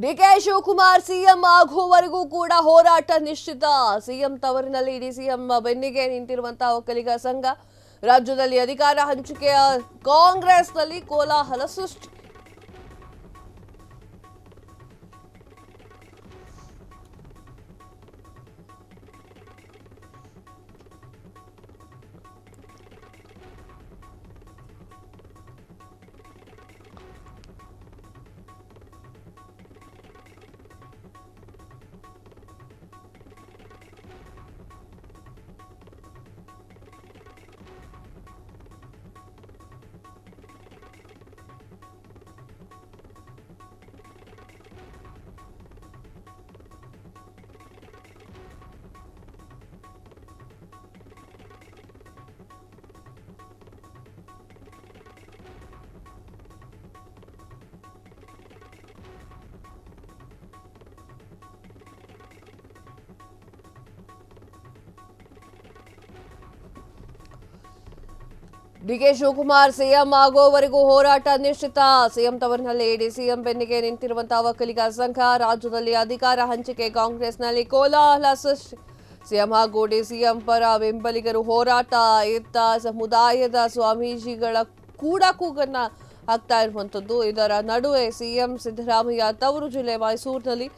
DK Shivakumar CM ಆಗುವವರೆಗೂ ಕೂಡ ಹೋರಾಟ ನಿಶ್ಚಿತ. ಸಿಎಂ ತವರಿನಲ್ಲಿ ಡಿಸಿಎಂ ಬೆನ್ನಿಗೆ ನಿಂತಿರುವಂತಹ ಒಕ್ಕಲಿಗ ಸಂಘ ರಾಜ್ಯದಲ್ಲಿ ಅಧಿಕಾರ ಹಂಚಿಕೆಯ ಕಾಂಗ್ರೆಸ್ನಲ್ಲಿ ಕೋಲಾಹಲ ಸೃಷ್ಟಿ. ಡಿಕೆ ಶಿವಕುಮಾರ್ ಸಿಎಂ ಆಗುವವರೆಗೂ ಹೋರಾಟ ನಿಶ್ಚಿತ. ಸಿಎಂ ತವರಿನಲ್ಲಿ ಡಿಸಿಎಂ ಬೆನ್ನಿಗೆ ನಿಂತಿರುವಂತಹ ಒಕ್ಕಲಿಗ ಸಂಘ ರಾಜ್ಯದಲ್ಲಿ ಅಧಿಕಾರ ಹಂಚಿಕೆ ಕಾಂಗ್ರೆಸ್ನಲ್ಲಿ ಕೋಲಾಹಲ ಸೃಷ್ಟಿ. ಸಿಎಂ ಹಾಗೂ ಡಿಸಿಎಂ ಪರ ಬೆಂಬಲಿಗರು ಹೋರಾಟ. ಇತ್ತ ಸಮುದಾಯದ ಸ್ವಾಮೀಜಿಗಳ ಕೂಗನ್ನ ಹಾಕ್ತಾ ಇರುವಂತದ್ದು. ಇದರ ನಡುವೆ ಸಿಎಂ ಸಿದ್ದರಾಮಯ್ಯ ತವರು ಜಿಲ್ಲೆ ಮೈಸೂರಿನಲ್ಲಿ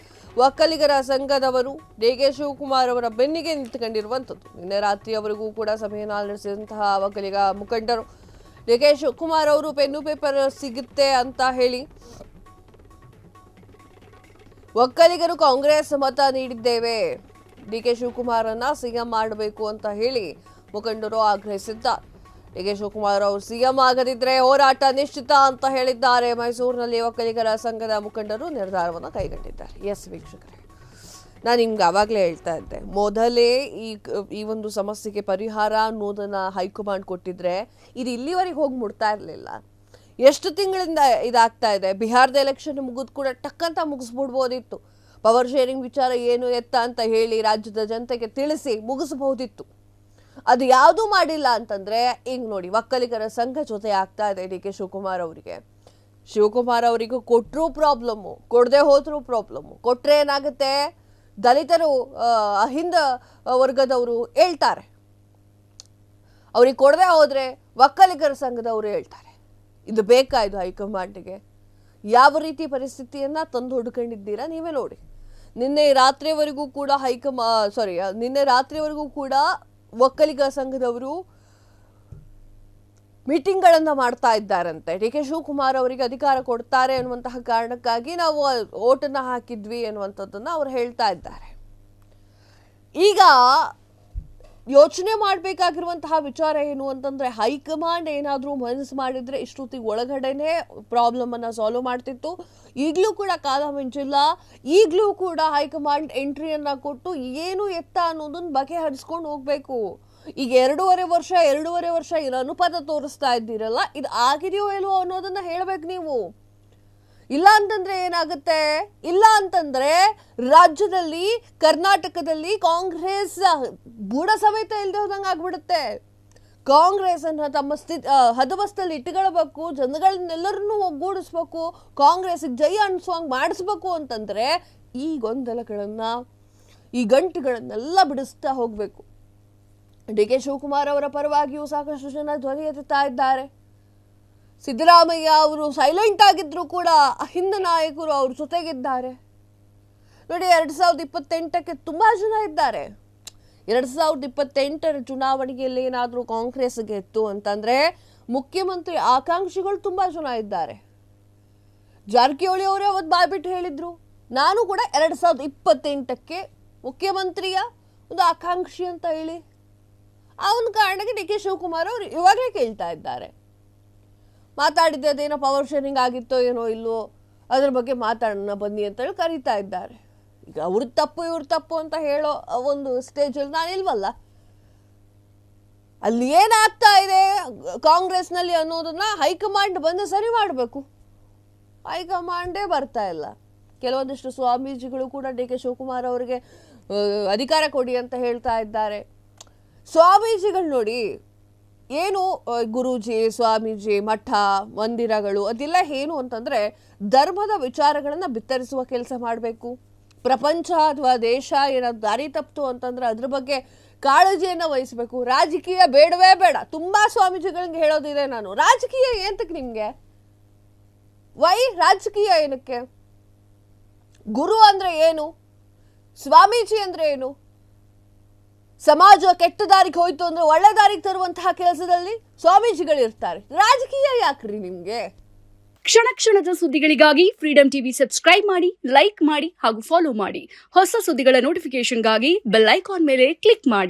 ಒಕ್ಕಲಿಗರ ಸಂಘದವರು ಡಿಕೆ ಶಿವಕುಮಾರ್ ಅವರ ಬೆನ್ನಿಗೆ ನಿಂತುಕೊಂಡಿರುವಂಥದ್ದು. ನಿನ್ನೆ ರಾತ್ರಿಯವರೆಗೂ ಕೂಡ ಸಭೆಯನ್ನು ನಡೆಸಿದಂತಹ ಒಕ್ಕಲಿಗ ಮುಖಂಡರು ಡಿಕೆ ಶಿವಕುಮಾರ್ ಅವರು ಪೆನ್ನು ಪೇಪರ್ ಸಿಗುತ್ತೆ ಅಂತ ಹೇಳಿ ಒಕ್ಕಲಿಗರು ಕಾಂಗ್ರೆಸ್ ಮತ ನೀಡಿದ್ದೇವೆ, ಡಿಕೆ ಶಿವಕುಮಾರನ್ನ ಸಿಎಂ ಮಾಡಬೇಕು ಅಂತ ಹೇಳಿ ಮುಖಂಡರು ಆಗ್ರಹಿಸಿದ್ದಾರೆ. ಡಿಕೆ ಶಿವಕುಮಾರ್ ಅವರು ಸಿಎಂ ಆಗದಿದ್ರೆ ಹೋರಾಟ ನಿಶ್ಚಿತ ಅಂತ ಹೇಳಿದ್ದಾರೆ. ಮೈಸೂರಿನಲ್ಲಿ ಒಕ್ಕಲಿಗರ ಸಂಘದ ಮುಖಂಡರು ನಿರ್ಧಾರವನ್ನು ಕೈಗೊಂಡಿದ್ದಾರೆ. ಎಸ್ ವೀಕ್ಷಕರೇ, ನಾನು ನಿಮ್ಗೆ ಆವಾಗಲೇ ಹೇಳ್ತಾ ಇದ್ದೆ, ಮೊದಲೇ ಈ ಒಂದು ಸಮಸ್ಯೆಗೆ ಪರಿಹಾರ ಅನ್ನೋದನ್ನ ಹೈಕಮಾಂಡ್ ಕೊಟ್ಟಿದ್ರೆ ಇದು ಇಲ್ಲಿವರೆಗೆ ಹೋಗಿ ಮುಟ್ತಾ ಇರಲಿಲ್ಲ. ಎಷ್ಟು ತಿಂಗಳಿಂದ ಇದಾಗ್ತಾ ಇದೆ. ಬಿಹಾರದ ಎಲೆಕ್ಷನ್ ಮುಗಿದ್ ಕೂಡ ಟಕ್ ಅಂತ ಮುಗಿಸ್ಬಿಡ್ಬೋದಿತ್ತು. ಪವರ್ ಶೇರಿಂಗ್ ವಿಚಾರ ಏನು ಎತ್ತ ಅಂತ ಹೇಳಿ ರಾಜ್ಯದ ಜನತೆಗೆ ತಿಳಿಸಿ ಮುಗಿಸಬಹುದಿತ್ತು. ಅದು ಯಾವುದೂ ಮಾಡಿಲ್ಲ ಅಂತಂದ್ರೆ ಈಗ ನೋಡಿ, ಒಕ್ಕಲಿಗರ ಸಂಘ ಜೊತೆ ಆಗ್ತಾ ಇದೆ ಡಿಕೆ ಶಿವಕುಮಾರ್ ಅವರಿಗೆ. ಶಿವಕುಮಾರ್ ಅವರಿಗೂ ಕೊಟ್ಟರು ಪ್ರಾಬ್ಲಮ್ಮು, ಕೊಡದೆ ಹೋದ್ರೂ ಪ್ರಾಬ್ಲಮ್ಮು. ಕೊಟ್ರೆ ಏನಾಗುತ್ತೆ, ದಲಿತರು ಅಹಿಂದ ವರ್ಗದವರು ಹೇಳ್ತಾರೆ, ಅವ್ರಿಗೆ ಕೊಡದೆ ಹೋದ್ರೆ ಒಕ್ಕಲಿಗರ ಸಂಘದವರು ಹೇಳ್ತಾರೆ. ಇದು ಬೇಕಾ ಇದು ಹೈಕಮಾಂಡ್ಗೆ? ಯಾವ ರೀತಿ ಪರಿಸ್ಥಿತಿಯನ್ನ ತಂದು ಹುಡ್ಕೊಂಡಿದ್ದೀರಾ ನೀವೇ ನೋಡಿ. ನಿನ್ನೆ ರಾತ್ರಿವರೆಗೂ ಕೂಡ ಒಕ್ಕಲಿಗ ಸಂಘದವರು ಮೀಟಿಂಗ್ಗಳನ್ನ ಮಾಡ್ತಾ ಇದ್ದಾರಂತೆ. ಡಿಕೆ ಶಿವಕುಮಾರ್ ಅವರಿಗೆ ಅಧಿಕಾರ ಕೊಡ್ತಾರೆ ಅನ್ನುವಂತಹ ಕಾರಣಕ್ಕಾಗಿ ನಾವು ಓಟನ್ನ ಹಾಕಿದ್ವಿ ಅನ್ನುವಂಥದ್ದನ್ನ ಅವ್ರು ಹೇಳ್ತಾ ಇದ್ದಾರೆ. ಈಗ ಯೋಚನೆ ಮಾಡಬೇಕಾಗಿರುವಂತಹ ವಿಚಾರ ಏನು ಅಂತಂದ್ರೆ, ಹೈಕಮಾಂಡ್ ಏನಾದರೂ ಮನಸ್ಸು ಮಾಡಿದ್ರೆ ಇಷ್ಟೊತ್ತಿಗೆ ಒಳಗಡೆನೆ ಪ್ರಾಬ್ಲಮ್ ಅನ್ನ ಸಾಲ್ವ್ ಮಾಡ್ತಿತ್ತು. ಈಗಲೂ ಕೂಡ ಕಾಲ ಮಿಂಚಿಲ್ಲ. ಈಗಲೂ ಕೂಡ ಹೈಕಮಾಂಡ್ ಎಂಟ್ರಿಯನ್ನ ಕೊಟ್ಟು ಏನು ಎತ್ತ ಅನ್ನೋದನ್ನ ಬಗೆಹರಿಸ್ಕೊಂಡು ಹೋಗ್ಬೇಕು. ಈಗ ಎರಡೂವರೆ ವರ್ಷ ಏನು ಅನುಪಾತ ತೋರಿಸ್ತಾ ಇದ್ದೀರಲ್ಲ, ಇದು ಆಗಿದೆಯೋ ಇಲ್ವೋ ಅನ್ನೋದನ್ನ ಹೇಳ್ಬೇಕು ನೀವು. ಇಲ್ಲ ಅಂತಂದ್ರೆ ಏನಾಗುತ್ತೆ? ಇಲ್ಲ ಅಂತಂದ್ರೆ ರಾಜ್ಯದಲ್ಲಿ, ಕರ್ನಾಟಕದಲ್ಲಿ ಕಾಂಗ್ರೆಸ್ ಬೂಡ ಸಮೇತ ಇಲ್ಲದೆ ಹೋದಂಗೆ ಆಗ್ಬಿಡುತ್ತೆ. ಕಾಂಗ್ರೆಸ್ ಅನ್ನ ತಮ್ಮ ಹದಬಸ್ತಲ್ಲಿ ಇಟ್ಟುಕೊಳ್ಬೇಕು, ಜನಗಳನ್ನೆಲ್ಲರನ್ನೂ ಒಗ್ಗೂಡಿಸ್ಬೇಕು, ಕಾಂಗ್ರೆಸ್ಗೆ ಜೈ ಅನ್ಸುವಂಗೆ ಮಾಡಿಸ್ಬೇಕು ಅಂತಂದ್ರೆ ಈ ಗೊಂದಲಗಳನ್ನ, ಈ ಗಂಟುಗಳನ್ನೆಲ್ಲ ಬಿಡಿಸ್ತಾ ಹೋಗ್ಬೇಕು. ಡಿಕೆ ಶಿವಕುಮಾರ್ ಅವರ ಪರವಾಗಿಯೂ ಸಾಕಷ್ಟು ಜನ ಧ್ವನಿ ಎತ್ತುತ್ತಾ ಇದ್ದಾರೆ. ಸಿದ್ದರಾಮಯ್ಯ ಅವರು ಸೈಲೆಂಟ್ ಆಗಿದ್ರು ಕೂಡ ಅಹಿಂದ ನಾಯಕರು ಅವ್ರ ಜೊತೆಗಿದ್ದಾರೆ ನೋಡಿ. 2028ಕ್ಕೆ ತುಂಬಾ ಜನ ಇದ್ದಾರೆ. 2028ರ ಚುನಾವಣೆಯಲ್ಲಿ ಏನಾದರೂ ಕಾಂಗ್ರೆಸ್ ಗೆತ್ತು ಅಂತಂದ್ರೆ ಮುಖ್ಯಮಂತ್ರಿ ಆಕಾಂಕ್ಷಿಗಳು ತುಂಬಾ ಜನ ಇದ್ದಾರೆ. ಜಾರಕಿಹೊಳಿ ಅವರೇ ಅವತ್ತು ಬಾಯ್ಬಿಟ್ಟು ಹೇಳಿದ್ರು, ನಾನು ಕೂಡ 2028ಕ್ಕೆ ಮುಖ್ಯಮಂತ್ರಿಯ ಒಂದು ಆಕಾಂಕ್ಷಿ ಅಂತ ಹೇಳಿ. ಆ ಒಂದು ಕಾರಣಕ್ಕೆ ಡಿಕೆ ಶಿವಕುಮಾರ್ ಅವರು ಇವಾಗಲೇ ಕೇಳ್ತಾ ಇದ್ದಾರೆ. ಮಾತಾಡಿದ್ದೇನೋ ಪವರ್ ಶೇರಿಂಗ್ ಆಗಿತ್ತೋ ಏನೋ ಇಲ್ವೋ ಅದ್ರ ಬಗ್ಗೆ ಮಾತಾಡೋಣ ಬನ್ನಿ ಅಂತ ಹೇಳಿ ಕರೀತಾ ಇದ್ದಾರೆ. ಈಗ ಅವ್ರ ತಪ್ಪು ಇವ್ರ ತಪ್ಪು ಅಂತ ಹೇಳೋ ಒಂದು ಸ್ಟೇಜಲ್ಲಿ ನಾನು ಇಲ್ವಲ್ಲ. ಅಲ್ಲಿ ಏನಾಗ್ತಾ ಇದೆ ಕಾಂಗ್ರೆಸ್ನಲ್ಲಿ ಅನ್ನೋದನ್ನ ಹೈಕಮಾಂಡ್ ಬಂದು ಸರಿ ಮಾಡಬೇಕು. ಹೈಕಮಾಂಡೇ ಬರ್ತಾ ಇಲ್ಲ. ಕೆಲವೊಂದಿಷ್ಟು ಸ್ವಾಮೀಜಿಗಳು ಕೂಡ ಡಿಕೆ ಶಿವಕುಮಾರ್ ಅವರಿಗೆ ಅಧಿಕಾರ ಕೊಡಿ ಅಂತ ಹೇಳ್ತಾ ಇದ್ದಾರೆ. ಸ್ವಾಮೀಜಿಗಳು ನೋಡಿ, ಏನು ಗುರೂಜಿ, ಸ್ವಾಮೀಜಿ, ಮಠ, ಮಂದಿರಗಳು ಅದೆಲ್ಲ ಏನು ಅಂತಂದ್ರೆ ಧರ್ಮದ ವಿಚಾರಗಳನ್ನ ಬಿತ್ತರಿಸುವ ಕೆಲಸ ಮಾಡಬೇಕು. ಪ್ರಪಂಚ ಅಥವಾ ದೇಶ ಏನಾದ್ರು ದಾರಿ ತಪ್ಪಿತು ಅಂತಂದ್ರೆ ಅದ್ರ ಬಗ್ಗೆ ಕಾಳಜಿಯನ್ನ ವಹಿಸಬೇಕು. ರಾಜಕೀಯ ಬೇಡವೇ ಬೇಡ. ತುಂಬಾ ಸ್ವಾಮೀಜಿಗಳಿಗೆ ಹೇಳೋದಿದೆ ನಾನು, ರಾಜಕೀಯ ಏಂತಕ್ಕೆ ನಿಮ್ಗೆ? ವೈ ರಾಜಕೀಯ ಏನಕ್ಕೆ? ಗುರು ಅಂದ್ರೆ ಏನು? ಸ್ವಾಮೀಜಿ ಅಂದ್ರೆ ಏನು? ಸಮಾಜ ಕೆಟ್ಟ ದಾರಿಗೆ ಹೋಯ್ತು ಅಂದ್ರೆ ಒಳ್ಳೆ ದಾರಿಗೆ ತರುವಂತಹ ಕೆಲಸದಲ್ಲಿ ಸ್ವಾಮೀಜಿಗಳು ಇರ್ತಾರೆ. ರಾಜಕೀಯ ಯಾಕ್ರಿ ನಿಮ್ಗೆ? ಕ್ಷಣ ಕ್ಷಣದ ಸುದ್ದಿಗಳಿಗಾಗಿ ಫ್ರೀಡಂ ಟಿವಿ ಸಬ್ಸ್ಕ್ರೈಬ್ ಮಾಡಿ, ಲೈಕ್ ಮಾಡಿ ಹಾಗೂ ಫಾಲೋ ಮಾಡಿ. ಹೊಸ ಸುದ್ದಿಗಳ ನೋಟಿಫಿಕೇಶನ್ಗಾಗಿ ಬೆಲ್ ಐಕಾನ್ ಮೇಲೆ ಕ್ಲಿಕ್ ಮಾಡಿ.